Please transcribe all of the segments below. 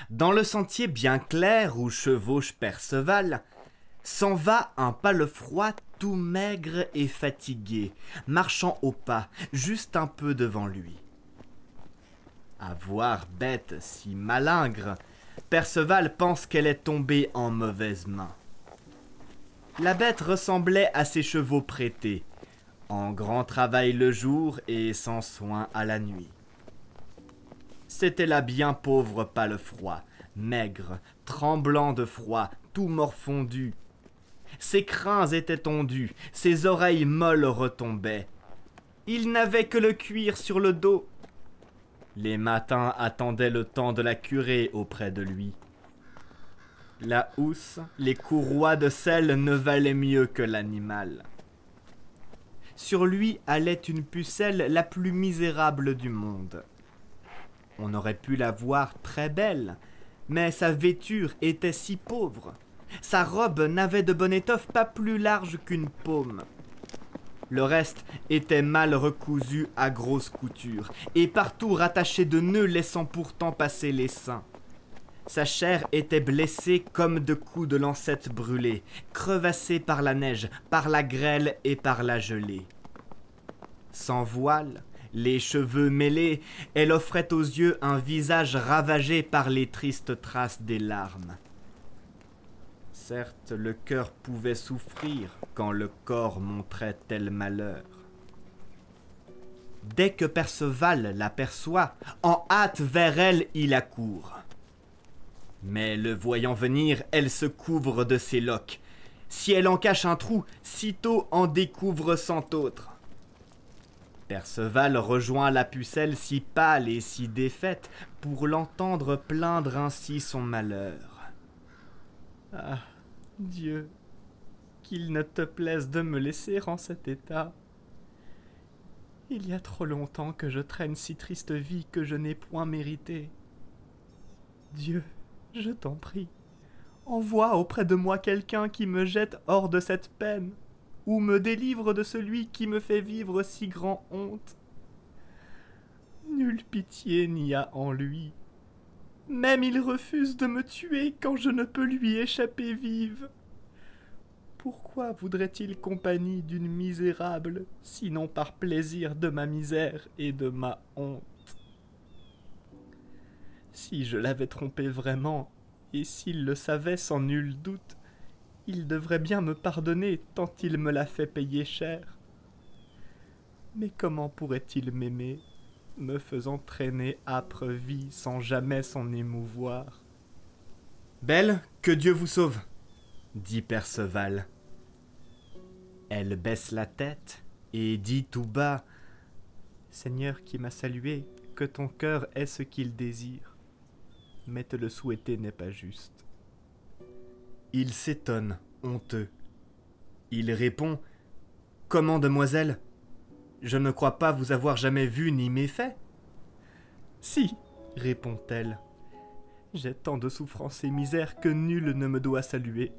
dans le sentier bien clair où chevauche Perceval, s'en va un palefroid tout maigre et fatigué, marchant au pas, juste un peu devant lui. À voir bête si malingre, Perceval pense qu'elle est tombée en mauvaise main. La bête ressemblait à ses chevaux prêtés, en grand travail le jour et sans soin à la nuit. C'était là bien pauvre palefroid, maigre, tremblant de froid, tout morfondu. Ses crins étaient tondus, ses oreilles molles retombaient. Il n'avait que le cuir sur le dos. Les matins attendaient le temps de la curer auprès de lui. La housse, les courroies de sel ne valaient mieux que l'animal. Sur lui allait une pucelle la plus misérable du monde. On aurait pu la voir très belle, mais sa vêture était si pauvre. Sa robe n'avait de bonne étoffe pas plus large qu'une paume. Le reste était mal recousu à grosses coutures, et partout rattaché de nœuds laissant pourtant passer les seins. Sa chair était blessée comme de coups de lancette brûlée, crevassée par la neige, par la grêle et par la gelée. Sans voile, les cheveux mêlés, elle offrait aux yeux un visage ravagé par les tristes traces des larmes. Certes, le cœur pouvait souffrir quand le corps montrait tel malheur. Dès que Perceval l'aperçoit, en hâte vers elle il accourt. Mais le voyant venir, elle se couvre de ses loques. Si elle en cache un trou, sitôt en découvre cent autres. Perceval rejoint la pucelle si pâle et si défaite pour l'entendre plaindre ainsi son malheur. Ah, Dieu, qu'il ne te plaise de me laisser en cet état. Il y a trop longtemps que je traîne si triste vie que je n'ai point mérité. Dieu, je t'en prie, envoie auprès de moi quelqu'un qui me jette hors de cette peine, ou me délivre de celui qui me fait vivre si grand honte. Nulle pitié n'y a en lui. Même il refuse de me tuer quand je ne peux lui échapper vive. Pourquoi voudrait-il compagnie d'une misérable, sinon par plaisir de ma misère et de ma honte? Si je l'avais trompé vraiment, et s'il le savait sans nul doute, il devrait bien me pardonner tant il me l'a fait payer cher. Mais comment pourrait-il m'aimer, me faisant traîner âpre vie sans jamais s'en émouvoir? Belle, que Dieu vous sauve, dit Perceval. Elle baisse la tête et dit tout bas: Seigneur qui m'as salué, que ton cœur ait ce qu'il désire. Mais te le souhaiter n'est pas juste. Il s'étonne, honteux. Il répond: Comment, demoiselle? Je ne crois pas vous avoir jamais vu ni méfait. Si, répond-elle. J'ai tant de souffrances et misères que nul ne me doit saluer.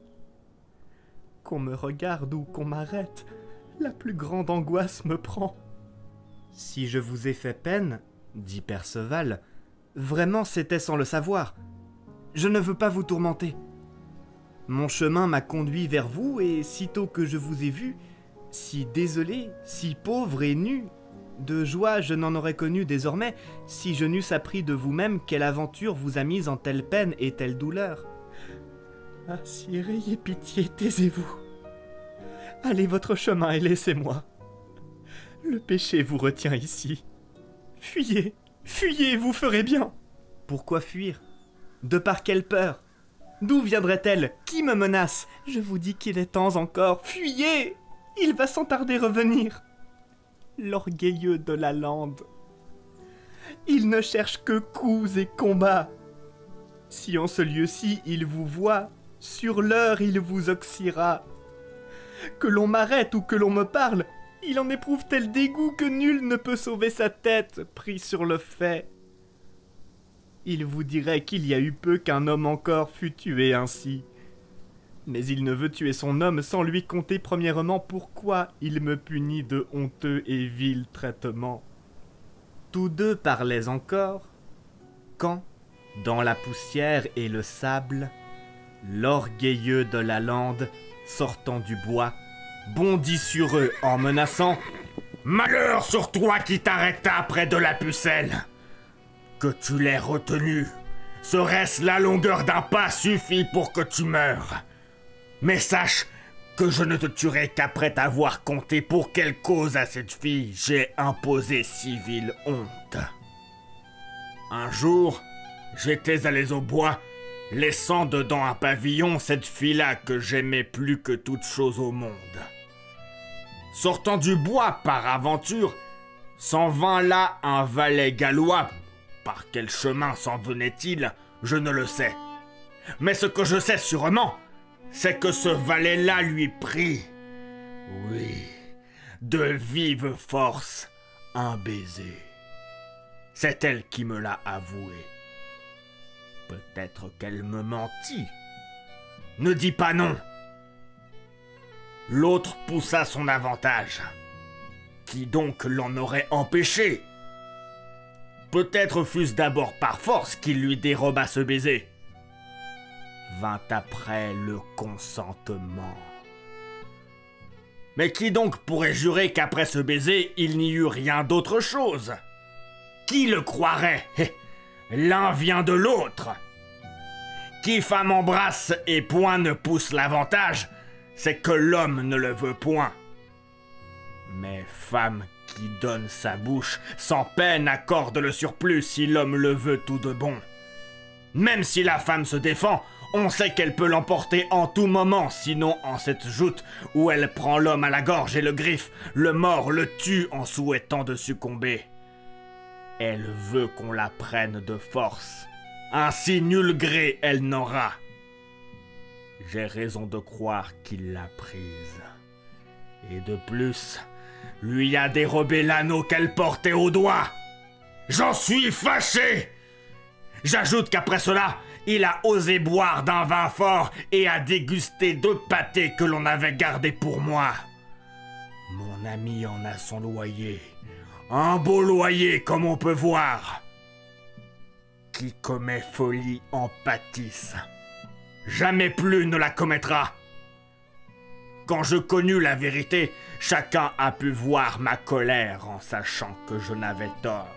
Qu'on me regarde ou qu'on m'arrête, la plus grande angoisse me prend. Si je vous ai fait peine, dit Perceval, vraiment c'était sans le savoir. Je ne veux pas vous tourmenter. Mon chemin m'a conduit vers vous, et sitôt que je vous ai vu, si désolé, si pauvre et nu, de joie je n'en aurais connu désormais, si je n'eusse appris de vous-même quelle aventure vous a mise en telle peine et telle douleur. Ah, sire, ayez pitié, taisez-vous. Allez votre chemin et laissez-moi. Le péché vous retient ici. Fuyez, fuyez, vous ferez bien. Pourquoi fuir? De par quelle peur? D'où viendrait-elle? Qui me menace? Je vous dis qu'il est temps encore. Fuyez! Il va sans tarder revenir. L'orgueilleux de la lande. Il ne cherche que coups et combats. Si en ce lieu-ci il vous voit, sur l'heure il vous oxyera. Que l'on m'arrête ou que l'on me parle, il en éprouve tel dégoût que nul ne peut sauver sa tête, pris sur le fait. Il vous dirait qu'il y a eu peu qu'un homme encore fût tué ainsi. Mais il ne veut tuer son homme sans lui conter premièrement pourquoi il me punit de honteux et vil traitement. Tous deux parlaient encore, quand, Dans la poussière et le sable, l'orgueilleux de la lande, sortant du bois, bondit sur eux en menaçant « Malheur sur toi qui t'arrêta près de la pucelle! Que tu l'aies retenu, serait-ce la longueur d'un pas suffit pour que tu meures? Mais sache que je ne te tuerai qu'après t'avoir compté pour quelle cause à cette fille j'ai imposé si vile honte. Un jour, j'étais allé au bois, laissant dedans un pavillon cette fille-là que j'aimais plus que toute chose au monde. Sortant du bois par aventure, s'en vint là un valet gallois. Par quel chemin s'en venait-il, je ne le sais. Mais ce que je sais sûrement, c'est que ce valet-là lui prit, oui, de vive force, un baiser. C'est elle qui me l'a avoué. Peut-être qu'elle me mentit. Ne dis pas non. L'autre poussa son avantage. Qui donc l'en aurait empêché? Peut-être fût-ce d'abord par force qu'il lui déroba ce baiser. Vint après le consentement. Mais qui donc pourrait jurer qu'après ce baiser, il n'y eut rien d'autre chose? Qui le croirait? L'un vient de l'autre. Qui femme embrasse et point ne pousse l'avantage, c'est que l'homme ne le veut point. Mais femme qui donne sa bouche, sans peine accorde le surplus si l'homme le veut tout de bon. Même si la femme se défend, on sait qu'elle peut l'emporter en tout moment, sinon en cette joute où elle prend l'homme à la gorge et le griffe, le mord, le tue en souhaitant de succomber. Elle veut qu'on la prenne de force. Ainsi nul gré elle n'aura. J'ai raison de croire qu'il l'a prise. Et de plus, lui a dérobé l'anneau qu'elle portait au doigt. J'en suis fâché! J'ajoute qu'après cela, il a osé boire d'un vin fort et a dégusté 2 pâtés que l'on avait gardés pour moi. Mon ami en a son loyer. Un beau loyer, comme on peut voir. Qui commet folie en pâtisse. Jamais plus ne la commettra. Quand je connus la vérité, chacun a pu voir ma colère en sachant que je n'avais tort.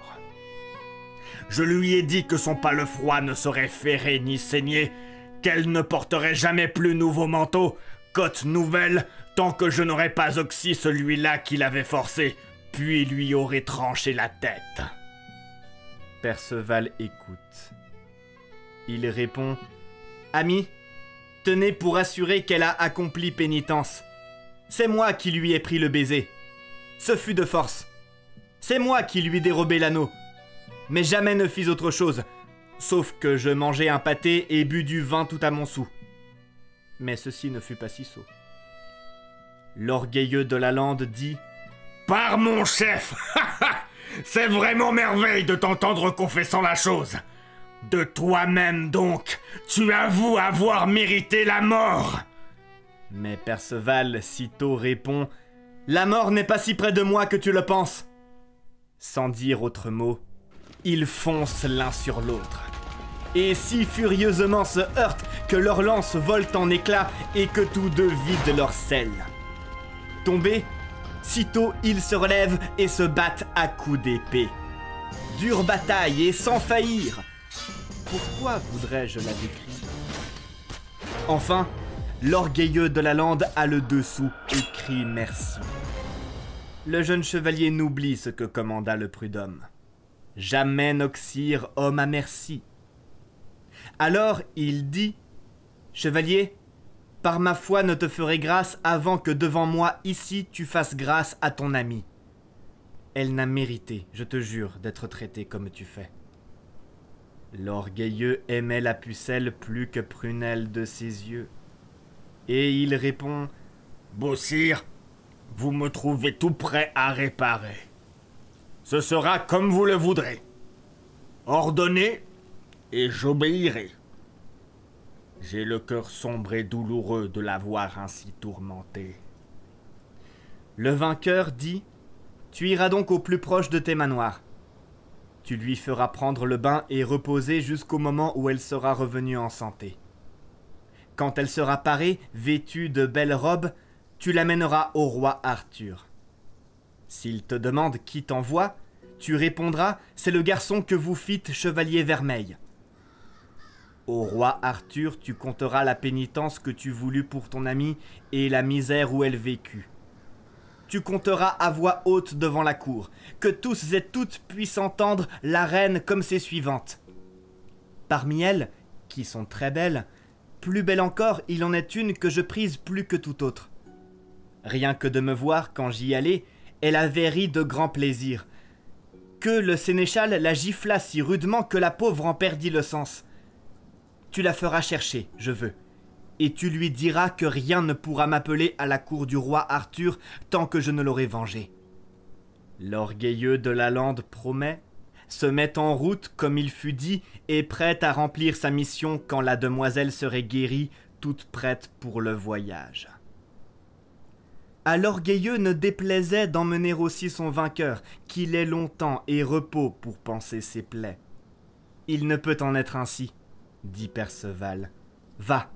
Je lui ai dit que son palefroid ne serait ferré ni saigné, qu'elle ne porterait jamais plus nouveau manteau, cotte nouvelle, tant que je n'aurais pas oxy celui-là qui l'avait forcé, puis lui aurait tranché la tête. Perceval écoute. Il répond « Ami, tenez pour assurer qu'elle a accompli pénitence. C'est moi qui lui ai pris le baiser. Ce fut de force. C'est moi qui lui dérobai l'anneau. Mais jamais ne fis autre chose, sauf que je mangeai un pâté et bus du vin tout à mon soûl. Mais ceci ne fut pas si sot. » L'orgueilleux de la lande dit « Par mon chef, c'est vraiment merveille de t'entendre confessant la chose. De toi-même donc, tu avoues avoir mérité la mort. » Mais Perceval sitôt répond « La mort n'est pas si près de moi que tu le penses. » Sans dire autre mot, ils foncent l'un sur l'autre. Et si furieusement se heurtent que leurs lances volent en éclats et que tous deux vident leur selle. Tombés, sitôt ils se relèvent et se battent à coups d'épée. Dure bataille et sans faillir. Pourquoi voudrais-je la décrire? Enfin, l'orgueilleux de la lande a le dessous et crie merci. Le jeune chevalier n'oublie ce que commanda le prud'homme. Jamais n'oxyre homme à merci. Alors il dit « Chevalier, par ma foi ne te ferai grâce avant que devant moi ici tu fasses grâce à ton amie. Elle n'a mérité, je te jure, d'être traitée comme tu fais. » L'orgueilleux aimait la pucelle plus que prunelle de ses yeux. Et il répond « Beau sire, vous me trouvez tout prêt à réparer. Ce sera comme vous le voudrez. Ordonnez et j'obéirai. J'ai le cœur sombre et douloureux de la voir ainsi tourmentée. » Le vainqueur dit « Tu iras donc au plus proche de tes manoirs. Tu lui feras prendre le bain et reposer jusqu'au moment où elle sera revenue en santé. Quand elle sera parée, vêtue de belles robes, tu l'amèneras au roi Arthur. S'il te demande qui t'envoie, tu répondras « C'est le garçon que vous fîtes chevalier vermeil ». Au roi Arthur, tu conteras la pénitence que tu voulus pour ton amie et la misère où elle vécut. Tu conteras à voix haute devant la cour, que tous et toutes puissent entendre la reine comme ses suivantes. Parmi elles, qui sont très belles, plus belle encore, il en est une que je prise plus que toute autre. Rien que de me voir quand j'y allais, elle avait ri de grand plaisir. Que le sénéchal la gifla si rudement que la pauvre en perdit le sens. Tu la feras chercher, je veux, et tu lui diras que rien ne pourra m'appeler à la cour du roi Arthur tant que je ne l'aurai vengé. L'orgueilleux de la lande promet, se met en route comme il fut dit, et prêt à remplir sa mission quand la demoiselle serait guérie, toute prête pour le voyage. À l'orgueilleux ne déplaisait d'emmener aussi son vainqueur, qu'il ait longtemps et repos pour panser ses plaies. Il ne peut en être ainsi, dit Perceval. Va,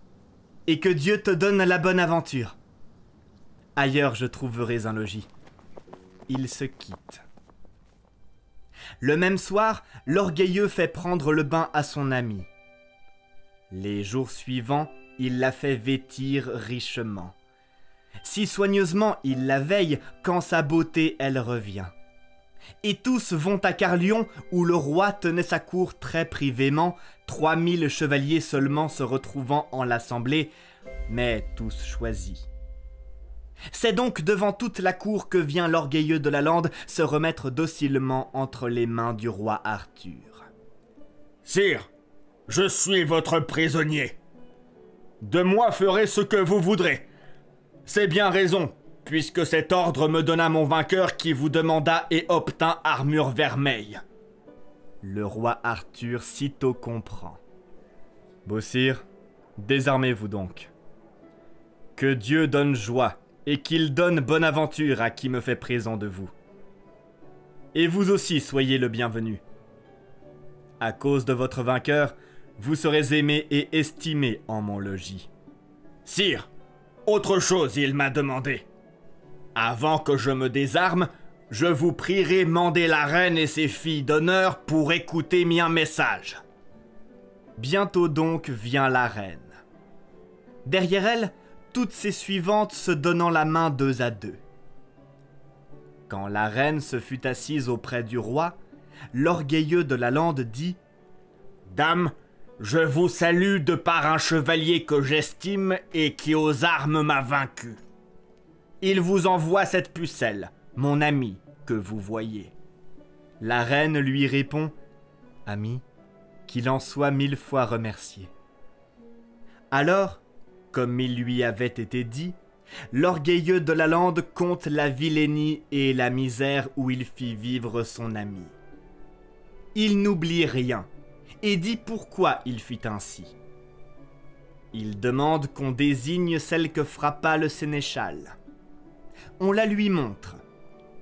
et que Dieu te donne la bonne aventure. Ailleurs je trouverai un logis. Il se quitte. Le même soir, l'orgueilleux fait prendre le bain à son ami. Les jours suivants, il la fait vêtir richement. Si soigneusement il la veille, quand sa beauté elle revient. Et tous vont à Carlion, où le roi tenait sa cour très privément, 3000 chevaliers seulement se retrouvant en l'assemblée, mais tous choisis. C'est donc devant toute la cour que vient l'orgueilleux de la lande se remettre docilement entre les mains du roi Arthur. « Sire, je suis votre prisonnier. De moi ferez ce que vous voudrez. C'est bien raison, puisque cet ordre me donna mon vainqueur qui vous demanda et obtint armure vermeille. » Le roi Arthur sitôt comprend. « Beau sire, désarmez-vous donc. Que Dieu donne joie, et qu'il donne bonne aventure à qui me fait présent de vous. Et vous aussi soyez le bienvenu. À cause de votre vainqueur, vous serez aimé et estimé en mon logis. »« Sire, autre chose il m'a demandé. Avant que je me désarme, je vous prierai mander la reine et ses filles d'honneur pour écouter mien message. » Bientôt donc vient la reine. Derrière elle, toutes ses suivantes se donnant la main deux à deux. Quand la reine se fut assise auprès du roi, l'orgueilleux de la lande dit « Dame, je vous salue de par un chevalier que j'estime et qui aux armes m'a vaincu. Il vous envoie cette pucelle, mon ami, que vous voyez. » La reine lui répond « Ami, qu'il en soit 1000 fois remercié. » Alors, comme il lui avait été dit, l'orgueilleux de la lande conte la vilainie et la misère où il fit vivre son ami. Il n'oublie rien et dit pourquoi il fit ainsi. Il demande qu'on désigne celle que frappa le sénéchal. On la lui montre,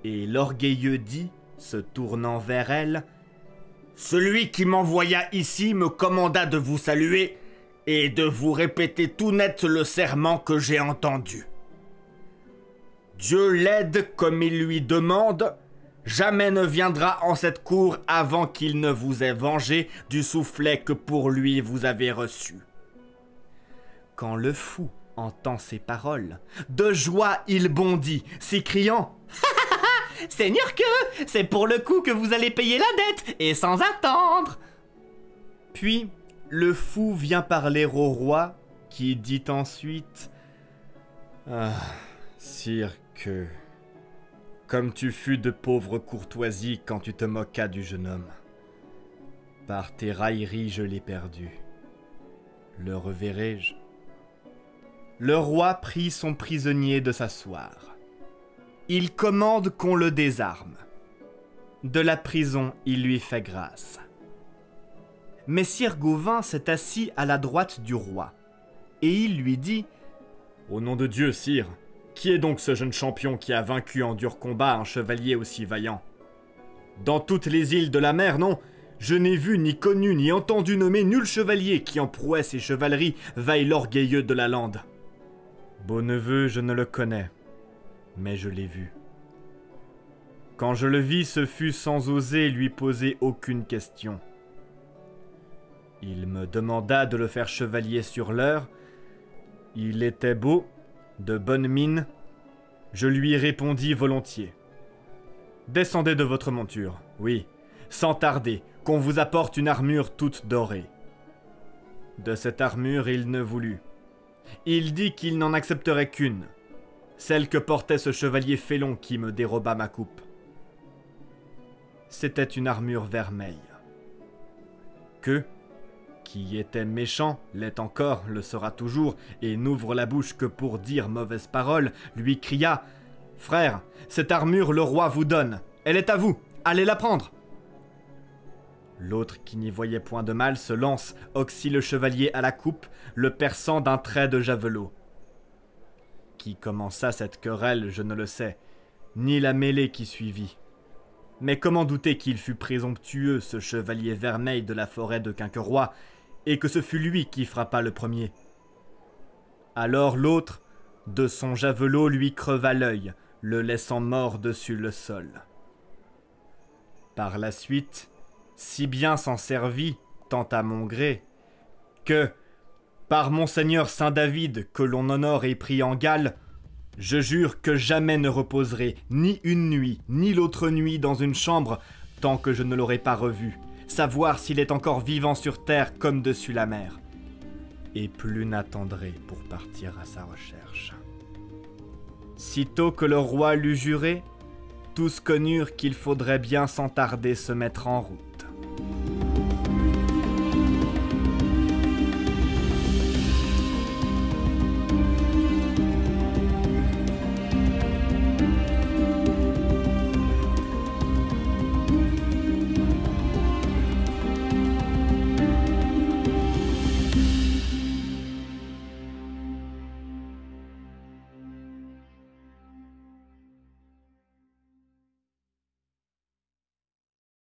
et l'orgueilleux dit, se tournant vers elle, « Celui qui m'envoya ici me commanda de vous saluer et de vous répéter tout net le serment que j'ai entendu. Dieu l'aide comme il lui demande, jamais ne viendra en cette cour avant qu'il ne vous ait vengé du soufflet que pour lui vous avez reçu. » Quand le fou entend ces paroles, de joie il bondit, s'écriant « Seigneur que, c'est pour le coup que vous allez payer la dette, et sans attendre !» Puis, le fou vient parler au roi, qui dit ensuite « Ah, sire que, comme tu fus de pauvre courtoisie quand tu te moquas du jeune homme, par tes railleries je l'ai perdu. Le reverrai-je » Le roi prie son prisonnier de s'asseoir. Il commande qu'on le désarme. De la prison, il lui fait grâce. Messire Gauvin s'est assis à la droite du roi, et il lui dit « Au nom de Dieu, sire, qui est donc ce jeune champion qui a vaincu en dur combat un chevalier aussi vaillant ?» Dans toutes les îles de la mer, non, je n'ai vu, ni connu, ni entendu nommer nul chevalier qui en prouesse et chevalerie vaille l'orgueilleux de la lande. Beauneveu, je ne le connais, mais je l'ai vu. Quand je le vis, ce fut sans oser lui poser aucune question. Il me demanda de le faire chevalier sur l'heure. Il était beau, de bonne mine. Je lui répondis volontiers. Descendez de votre monture, oui, sans tarder, qu'on vous apporte une armure toute dorée. De cette armure, il ne voulut. Il dit qu'il n'en accepterait qu'une, celle que portait ce chevalier félon qui me déroba ma coupe. C'était une armure vermeille. Que, qui était méchant, l'est encore, le sera toujours, et n'ouvre la bouche que pour dire mauvaise parole, lui cria « Frère, cette armure le roi vous donne, elle est à vous, allez la prendre !» L'autre, qui n'y voyait point de mal, se lance, oxy le chevalier à la coupe, le perçant d'un trait de javelot. Qui commença cette querelle, je ne le sais, ni la mêlée qui suivit. Mais comment douter qu'il fût présomptueux, ce chevalier vermeil de la forêt de Quincampoix, et que ce fut lui qui frappa le premier. Alors l'autre, de son javelot, lui creva l'œil, le laissant mort dessus le sol. Par la suite, si bien s'en servit, tant à mon gré, que, par Monseigneur Saint-David, que l'on honore et prie en Galles, je jure que jamais ne reposerai ni une nuit, ni l'autre nuit dans une chambre, tant que je ne l'aurai pas revu, savoir s'il est encore vivant sur terre comme dessus la mer. Et plus n'attendrai pour partir à sa recherche. Sitôt que le roi l'eut juré, tous connurent qu'il faudrait bien sans tarder se mettre en route.